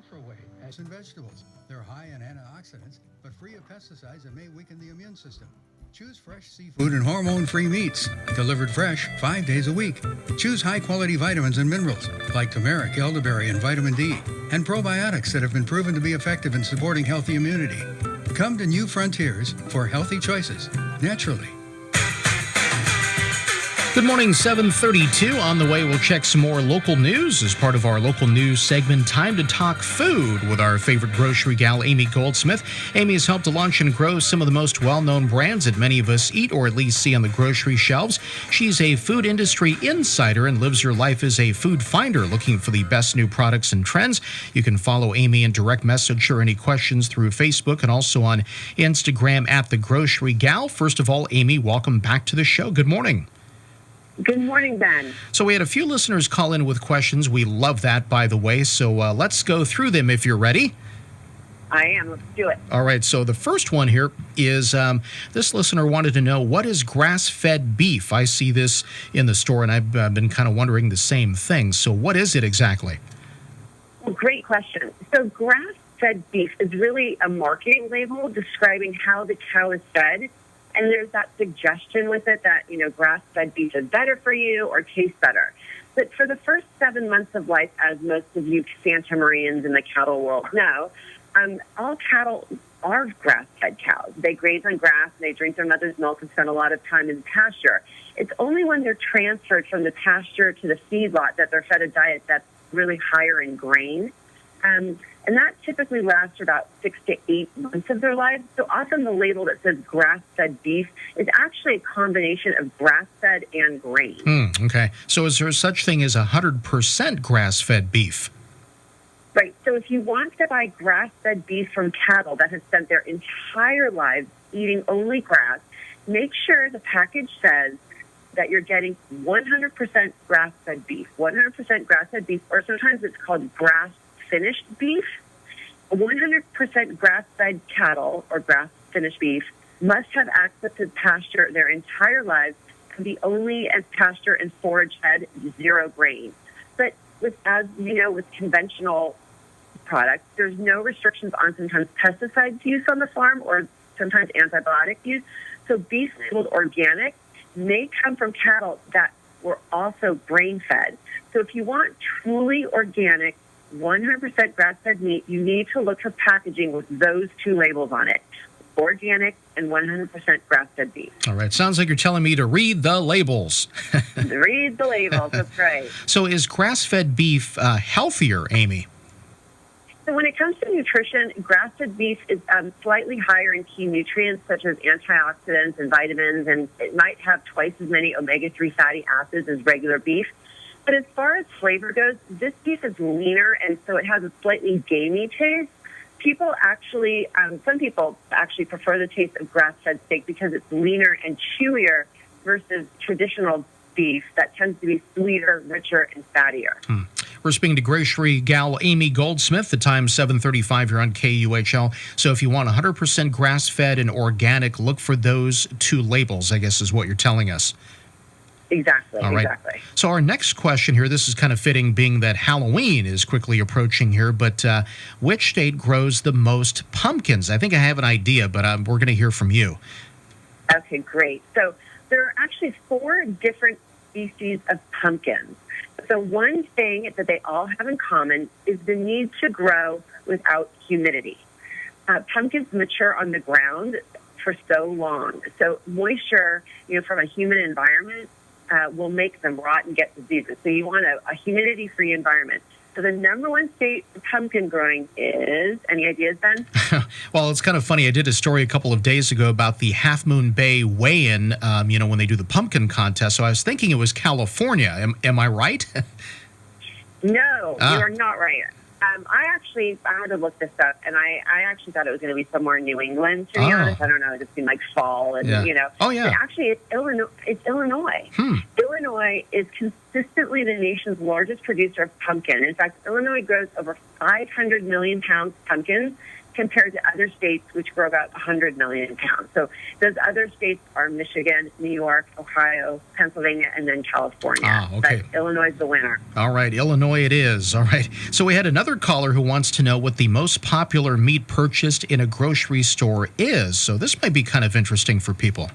natural way, as in vegetables. They're high in antioxidants, but free of pesticides that may weaken the immune system. Choose fresh seafood and hormone-free meats, delivered fresh 5 days a week. Choose high-quality vitamins and minerals, like turmeric, elderberry, and vitamin D, and probiotics that have been proven to be effective in supporting healthy immunity. Come to New Frontiers for healthy choices, naturally. Good morning, 7:32. On the way, we'll check some more local news as part of our local news segment, Time to Talk Food, with our favorite grocery gal, Amy Goldsmith. Amy has helped to launch and grow some of the most well-known brands that many of us eat or at least see on the grocery shelves. She's a food industry insider and lives her life as a food finder, looking for the best new products and trends. You can follow Amy and direct message her any questions through Facebook and also on Instagram at The Grocery Gal. First of all, Amy, welcome back to the show. Good morning. Good morning, Ben. So we had a few listeners call in with questions. We love that, by the way. So let's go through them if you're ready. I am. Let's do it. All right. So the first one here is this listener wanted to know, what is grass-fed beef? I see this in the store, and I've been kind of wondering the same thing. So what is it exactly? Well, great question. So grass-fed beef is really a marketing label describing how the cow is fed. And there's that suggestion with it that, grass-fed beef is better for you or tastes better. But for the first 7 months of life, as most of you Santa Marians in the cattle world know, all cattle are grass-fed cows. They graze on grass, and they drink their mother's milk and spend a lot of time in the pasture. It's only when they're transferred from the pasture to the feedlot that they're fed a diet that's really higher in grain. And that typically lasts for about 6 to 8 months of their lives. So often the label that says grass-fed beef is actually a combination of grass-fed and grain. Okay. So is there such thing as 100% grass-fed beef? Right. So if you want to buy grass-fed beef from cattle that have spent their entire lives eating only grass, make sure the package says that you're getting 100% grass-fed beef, 100% grass-fed beef, or sometimes it's called grass-finished beef. 100% grass-fed cattle or grass-finished beef must have access to pasture their entire lives and be only as pasture and forage fed, zero grain. But as you know, with conventional products, there's no restrictions on sometimes pesticides use on the farm or sometimes antibiotic use. So beef labeled organic may come from cattle that were also grain-fed. So if you want truly organic, 100% grass-fed meat, you need to look for packaging with those two labels on it, organic and 100% grass-fed beef. All right. Sounds like you're telling me to read the labels. Read the labels. That's right. So is grass-fed beef healthier, Amy? So when it comes to nutrition, grass-fed beef is slightly higher in key nutrients such as antioxidants and vitamins, and it might have twice as many omega-3 fatty acids as regular beef. But as far as flavor goes, this beef is leaner, and so it has a slightly gamey taste. Some people actually prefer the taste of grass-fed steak because it's leaner and chewier versus traditional beef that tends to be sweeter, richer, and fattier. We're speaking to grocery gal Amy Goldsmith. The time's 7:35 here on KUHL. So if you want 100% grass-fed and organic, look for those two labels, I guess is what you're telling us. Exactly. All right. Exactly. So our next question here, this is kind of fitting being that Halloween is quickly approaching here, but which state grows the most pumpkins? I think I have an idea, but we're going to hear from you. Okay, great. So there are actually 4 different species of pumpkins. So one thing that they all have in common is the need to grow without humidity. Pumpkins mature on the ground for so long. So moisture, from a humid environment, will make them rot and get diseases. So you want a humidity-free environment. So the number one state for pumpkin growing is, any ideas, Ben? Well, it's kind of funny. I did a story a couple of days ago about the Half Moon Bay weigh-in, when they do the pumpkin contest. So I was thinking it was California. Am I right? No, you are not right. I had to look this up, and I actually thought it was going to be somewhere in New England, to be honest. I don't know. It just seemed like fall, and, Oh, yeah. But actually, it's Illinois. Illinois is consistently the nation's largest producer of pumpkin. In fact, Illinois grows over 500 million pounds of pumpkins compared to other states which grow about 100 million pounds. So those other states are Michigan, New York, Ohio, Pennsylvania, and then California. Ah, okay. But Illinois is the winner. All right, Illinois it is. All right. So we had another caller who wants to know what the most popular meat purchased in a grocery store is. So this might be kind of interesting for people.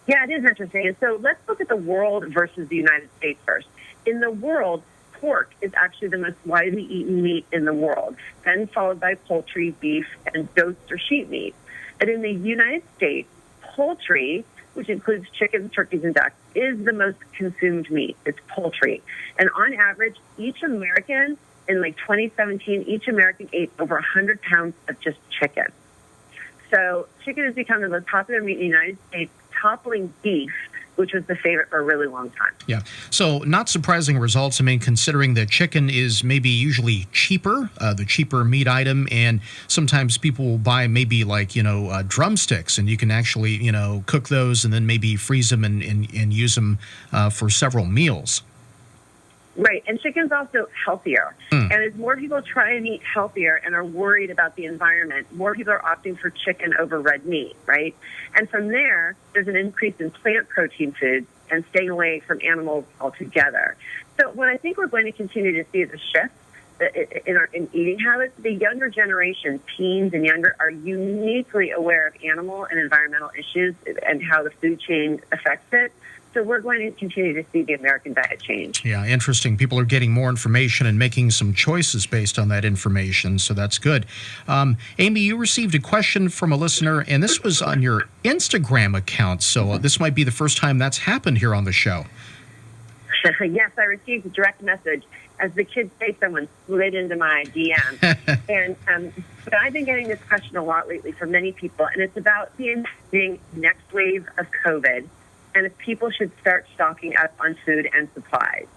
Yeah, it is interesting. And so let's look at the world versus the United States first. In the world, pork is actually the most widely eaten meat in the world, then followed by poultry, beef, and goats or sheep meat. And in the United States, poultry, which includes chickens, turkeys, and ducks, is the most consumed meat. It's poultry. And on average, each American, in like 2017, each American ate over 100 pounds of just chicken. So chicken has become the most popular meat in the United States, toppling beef, which was the favorite for a really long time. Yeah. So not surprising results. I mean, considering that chicken is maybe usually cheaper, the cheaper meat item, and sometimes people will buy maybe like, drumsticks, and you can actually, cook those and then maybe freeze them and use them for several meals. Right, and chicken's also healthier. And as more people try and eat healthier and are worried about the environment, more people are opting for chicken over red meat, right? And from there, there's an increase in plant protein foods and staying away from animals altogether. So what I think we're going to continue to see is a shift in eating habits. The younger generation, teens and younger, are uniquely aware of animal and environmental issues and how the food chain affects it. So we're going to continue to see the American diet change. Yeah, interesting. People are getting more information and making some choices based on that information, so that's good. Amy, you received a question from a listener, and this was on your Instagram account, so this might be the first time that's happened here on the show. Yes, I received a direct message. As the kids say, someone slid into my DM. But I've been getting this question a lot lately from many people, and it's about the impending next wave of COVID, and if people should start stocking up on food and supplies.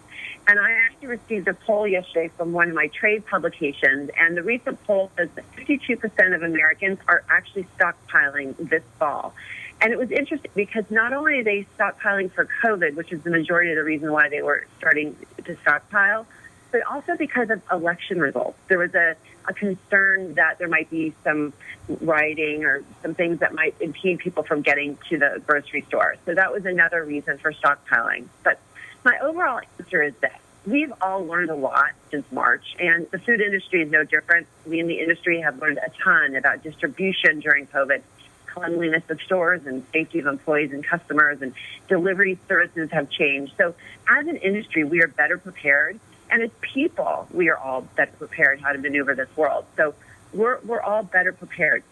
And I actually received a poll yesterday from one of my trade publications, and the recent poll says that 52% of Americans are actually stockpiling this fall. And it was interesting because not only are they stockpiling for COVID, which is the majority of the reason why they were starting to stockpile, but also because of election results. There was a concern that there might be some rioting or some things that might impede people from getting to the grocery store. So that was another reason for stockpiling. But my overall answer is this. We've all learned a lot since March, and the food industry is no different. We in the industry have learned a ton about distribution during COVID, cleanliness of stores and safety of employees and customers, and delivery services have changed. So as an industry, we are better prepared. And as people, we are all better prepared how to maneuver this world. So we're all better prepared.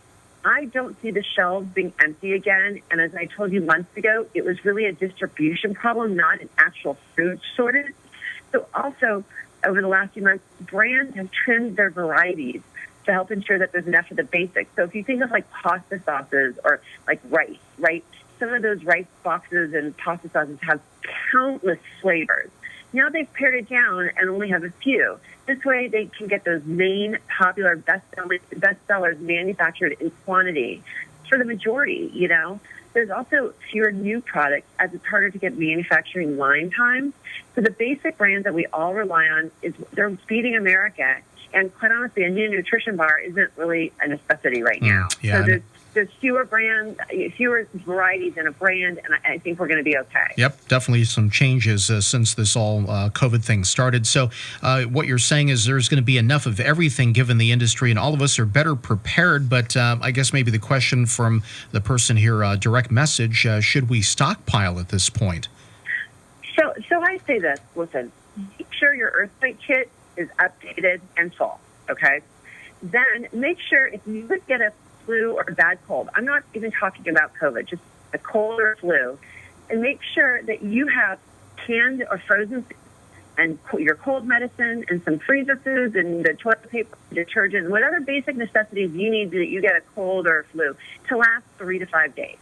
I don't see the shelves being empty again. And as I told you months ago, it was really a distribution problem, not an actual food shortage. So also, over the last few months, brands have trimmed their varieties to help ensure that there's enough of the basics. So if you think of like pasta sauces or like rice, right? Some of those rice boxes and pasta sauces have countless flavors. Now they've pared it down and only have a few. This way they can get those main popular bestsellers manufactured in quantity for the majority, There's also fewer new products as it's harder to get manufacturing line time. So the basic brands that we all rely on, they're feeding America. And quite honestly, a new nutrition bar isn't really a necessity right now. Yeah, so there's fewer brands, fewer varieties in a brand, and I think we're going to be okay. Yep, definitely some changes since this all COVID thing started. So what you're saying is there's going to be enough of everything given the industry, and all of us are better prepared. But I guess maybe the question from the person here, direct message, should we stockpile at this point? So I say this, listen, make sure your earthquake kit is updated and full, okay? Then make sure if you would get a flu or a bad cold, I'm not even talking about COVID, just a cold or a flu, and make sure that you have canned or frozen foods and your cold medicine and some freezer foods and the toilet paper, detergent, whatever basic necessities you need that you get a cold or a flu to last 3 to 5 days.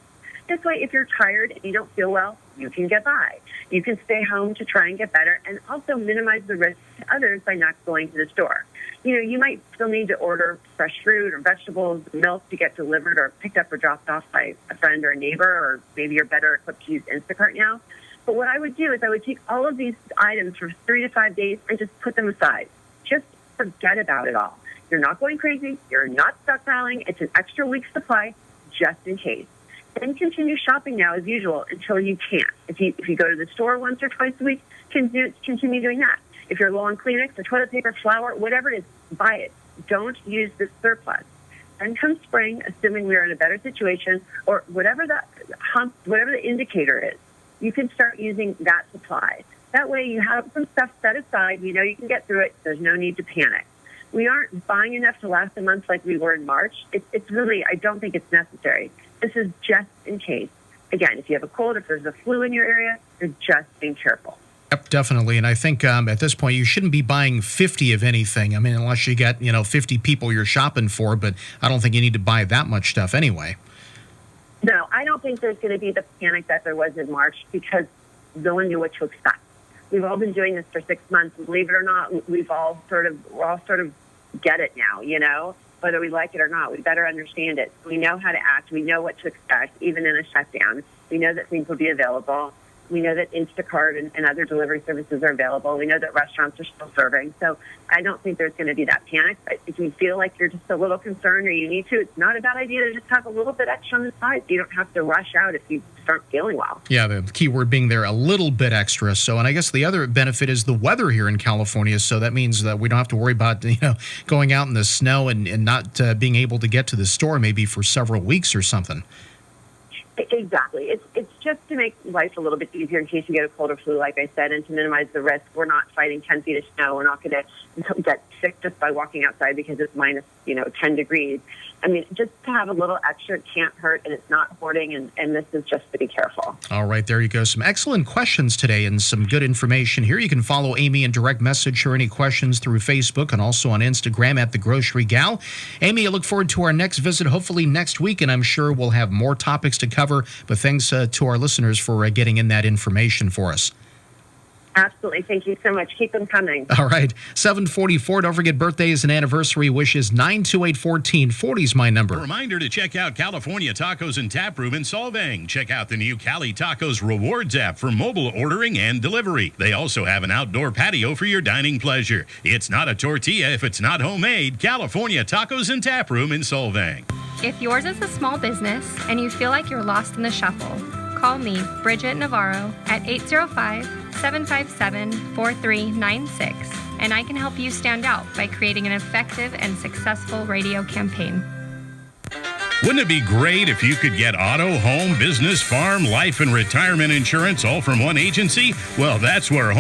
This way, if you're tired and you don't feel well, you can get by. You can stay home to try and get better and also minimize the risk to others by not going to the store. You might still need to order fresh fruit or vegetables, milk to get delivered or picked up or dropped off by a friend or a neighbor, or maybe you're better equipped to use Instacart now. But what I would do is I would take all of these items for 3 to 5 days and just put them aside. Just forget about it all. You're not going crazy. You're not stockpiling. It's an extra week's supply just in case. Then continue shopping now as usual until you can't. If you go to the store once or twice a week, continue doing that. If you're low on Kleenex or toilet paper, flour, whatever it is, buy it. Don't use this surplus. Then come spring, assuming we are in a better situation, or whatever the indicator is, you can start using that supply. That way you have some stuff set aside. You know you can get through it. There's no need to panic. We aren't buying enough to last a month like we were in March. It's really, I don't think it's necessary. This is just in case. Again, if you have a cold, if there's a flu in your area, you're just being careful. Yep, definitely. And I think at this point, you shouldn't be buying 50 of anything. I mean, unless you got, 50 people you're shopping for, but I don't think you need to buy that much stuff anyway. No, I don't think there's going to be the panic that there was in March because no one knew what to expect. We've all been doing this for 6 months. And believe it or not, we're all sort of get it now, whether we like it or not. We better understand it. We know how to act. We know what to expect, even in a shutdown. We know that things will be available. We know that Instacart and other delivery services are available. We know that restaurants are still serving. So I don't think there's going to be that panic. But if you feel like you're just a little concerned or you need to, it's not a bad idea to just have a little bit extra on the side. You don't have to rush out if you start feeling well. Yeah, the key word being there, a little bit extra. So, and I guess the other benefit is the weather here in California. So that means that we don't have to worry about, going out in the snow and not being able to get to the store maybe for several weeks or something. Exactly. It's just to make life a little bit easier in case you get a cold or flu, like I said, and to minimize the risk. We're not fighting 10 feet of snow. We're not going to get sick just by walking outside because it's minus, 10 degrees. I mean, just to have a little extra, it can't hurt, and it's not hoarding, and this is just to be careful. All right, there you go. Some excellent questions today and some good information here. You can follow Amy and direct message her any questions through Facebook and also on Instagram at The Grocery Gal. Amy, I look forward to our next visit, hopefully next week, and I'm sure we'll have more topics to cover, but thanks to our listeners for getting in that information for us. Absolutely. Thank you so much. Keep them coming. All right. 744. Don't forget birthdays and anniversary wishes. 928-1440 is my number. A reminder to check out California Tacos and Tap Room in Solvang. Check out the new Cali Tacos Rewards app for mobile ordering and delivery. They also have an outdoor patio for your dining pleasure. It's not a tortilla if it's not homemade. California Tacos and Tap Room in Solvang. If yours is a small business and you feel like you're lost in the shuffle, call me, Bridget Navarro, at 805-757-4396, and I can help you stand out by creating an effective and successful radio campaign. Wouldn't it be great if you could get auto, home, business, farm, life, and retirement insurance all from one agency? Well, that's where home